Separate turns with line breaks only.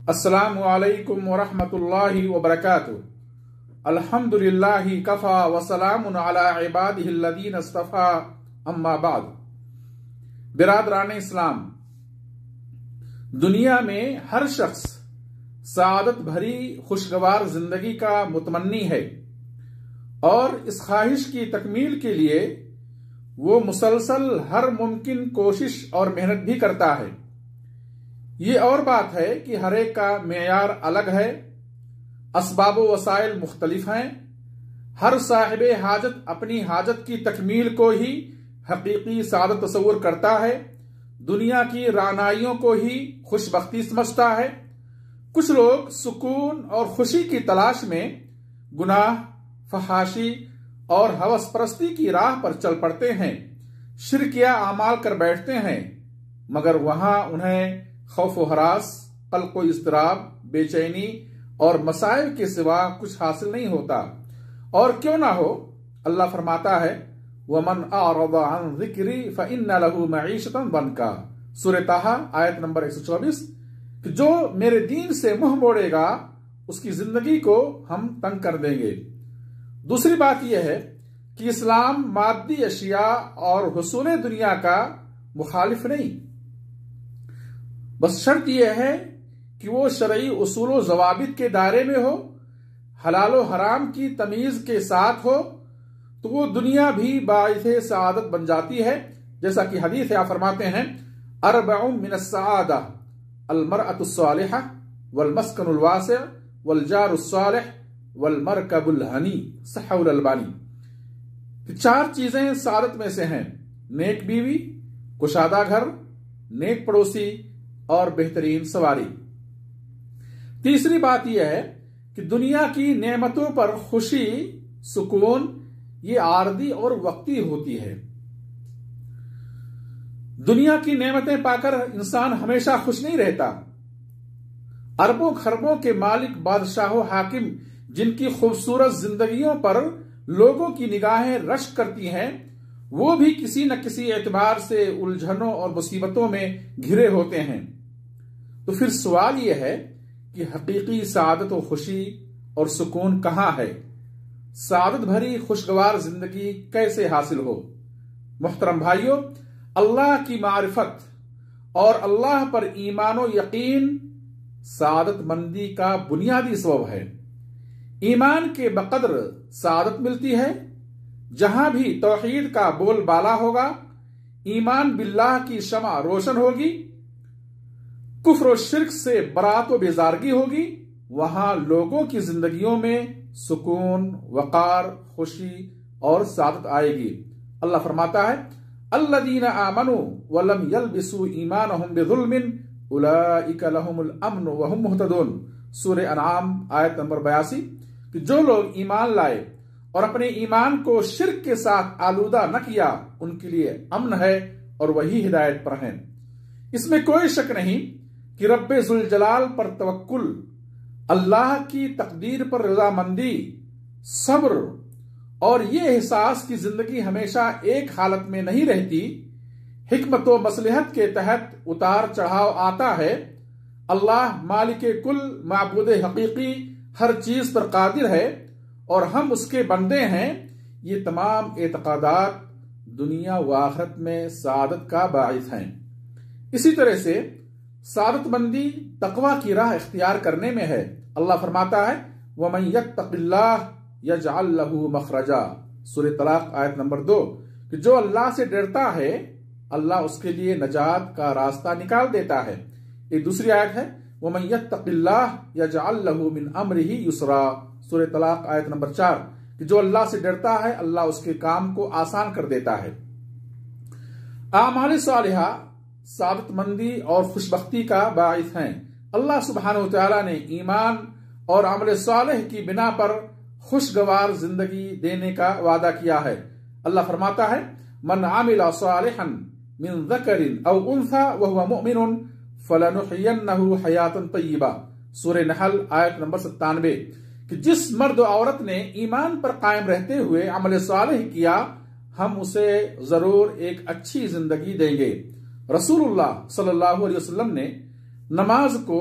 السلام علیکم ورحمۃ اللہ وبرکاتہ۔ الحمدللہ کفا وسلام علی عبادہ الذین اصطفی، اما بعد۔ برادران اسلام، دنیا میں ہر شخص سعادت بھری خوشگوار زندگی کا متمنی ہے، اور اس خواہش کی تکمیل کے لیے وہ مسلسل ہر ممکن کوشش اور محنت بھی کرتا ہے۔ یہ اور بات ہے کہ ہر ایک کا معیار الگ ہے، اسباب و وسائل مختلف ہیں۔ ہر صاحب حاجت اپنی حاجت کی تکمیل کو ہی حقیقی سعادت تصور کرتا ہے، دنیا کی رعنائیوں کو ہی خوش بختی سمجھتا ہے۔ کچھ لوگ سکون اور خوشی کی تلاش میں گناہ، فحاشی اور ہوس پرستی کی راہ پر چل پڑتے ہیں، شرکیہ اعمال کر بیٹھتے ہیں، مگر وہاں انہیں خوف و ہراس، قلق و اضطراب، بے چینی اور مصائب کے سوا کچھ حاصل نہیں ہوتا۔ اور کیوں نہ ہو، اللہ فرماتا ہے وَمَنْ أَعْرَضَ عَنْ ذِكْرِي فَإِنَّ لَهُ مَعِيشَةً ضَنْكًا، سورہ طٰہٰ آیت نمبر 124، کہ جو میرے دین سے منہ موڑے گا اس کی زندگی کو ہم تنگ کر دیں گے۔ دوسری بات یہ ہے کہ اسلام مادی اشیاء اور حصول دنیا کا مخالف نہیں، بس شرط یہ ہے کہ وہ شرعی اصول و ضوابط کے دائرے میں ہو، حلال و حرام کی تمیز کے ساتھ ہو، تو وہ دنیا بھی باعث سعادت بن جاتی ہے۔ جیسا کہ حدیث ہے، آپ فرماتے ہیں اربع من السعادہ المرأة الصالحہ والمسکن الواسع والجار الصالح والمرکب الہنی، صححہ الالبانی۔ چار چیزیں سعادت میں سے ہیں: نیک بیوی، کشادہ گھر، نیک پڑوسی اور بہترین سواری۔ تیسری بات یہ ہے کہ دنیا کی نعمتوں پر خوشی، سکون، یہ عارضی اور وقتی ہوتی ہے۔ دنیا کی نعمتیں پا کر انسان ہمیشہ خوش نہیں رہتا۔ اربوں خربوں کے مالک بادشاہ و حاکم جن کی خوبصورت زندگیوں پر لوگوں کی نگاہیں رشک کرتی ہیں، وہ بھی کسی نہ کسی اعتبار سے الجھنوں اور مصیبتوں میں گھرے ہوتے ہیں۔ تو پھر سوال یہ ہے کہ حقیقی سعادت و خوشی اور سکون کہاں ہے؟ سعادت بھری خوشگوار زندگی کیسے حاصل ہو؟ محترم بھائیوں، اللہ کی معرفت اور اللہ پر ایمان و یقین سعادت مندی کا بنیادی سبب ہے۔ ایمان کے بقدر سعادت ملتی ہے۔ جہاں بھی توحید کا بول بالا ہوگا، ایمان باللہ کی شمع روشن ہوگی، کفر و شرک سے برات و بیزارگی ہوگی، وہاں لوگوں کی زندگیوں میں سکون، وقار، خوشی اور سعادت آئے گی۔ اللہ فرماتا ہے الذین آمنوا ولم یلبسوا ایمانہم بظلم اولئک لہم الامن وہم مہتدون، سورہ انعام آیت نمبر 82، کہ جو لوگ ایمان لائے اور اپنے ایمان کو شرک کے ساتھ آلودہ نہ کیا، ان کے لیے امن ہے اور وہی ہدایت پر ہیں۔ اس میں کوئی شک نہیں کہ رب ذوالجلال پر توکل، اللہ کی تقدیر پر رضامندی، صبر اور یہ احساس کی زندگی ہمیشہ ایک حالت میں نہیں رہتی، حکمت و مصلحت کے تحت اتار چڑھاؤ آتا ہے۔ اللہ مالک کل، معبود حقیقی، ہر چیز پر قادر ہے اور ہم اس کے بندے ہیں، یہ تمام اعتقادات دنیا و آخرت میں سعادت کا باعث ہیں۔ اسی طرح سے سعادت مندی تقوی کی راہ اختیار کرنے میں ہے۔ اللہ فرماتا ہے وَمَن يَتَّقِ اللَّهَ يَجْعَلْ لَهُ مَخْرَجًا، سورہ طلاق آیت نمبر 2، کہ جو اللہ سے ڈرتا ہے اللہ اس کے لیے نجات کا راستہ نکال دیتا ہے۔ ایک دوسری آیت ہے وَمَن يَتَّقِ اللَّهَ يَجْعَلْ لَهُ مِنْ أَمْرِهِ يُسْرًا، سورہ طلاق آیت نمبر 4، کہ جو اللہ سے ڈرتا ہے اللہ اس کے کام کو آسان کر دیتا ہے۔ اعمال صالحہ سعادت مندی اور خوشبختی کا باعث ہیں۔ اللہ سبحانہ وتعالی نے ایمان اور عمل صالح کی بنا پر خوشگوار زندگی دینے کا وعدہ کیا ہے۔ اللہ فرماتا ہے من عمل صالحا من ذکر او انثى وهو مؤمن فلنحيينه حیاتا طیبہ، سورہ نحل آیت نمبر 97، کہ جس مرد و عورت نے ایمان پر قائم رہتے ہوئے عمل صالح کیا، ہم اسے ضرور ایک اچھی زندگی دیں گے۔ رسول اللہ صلی اللہ علیہ وسلم نے نماز کو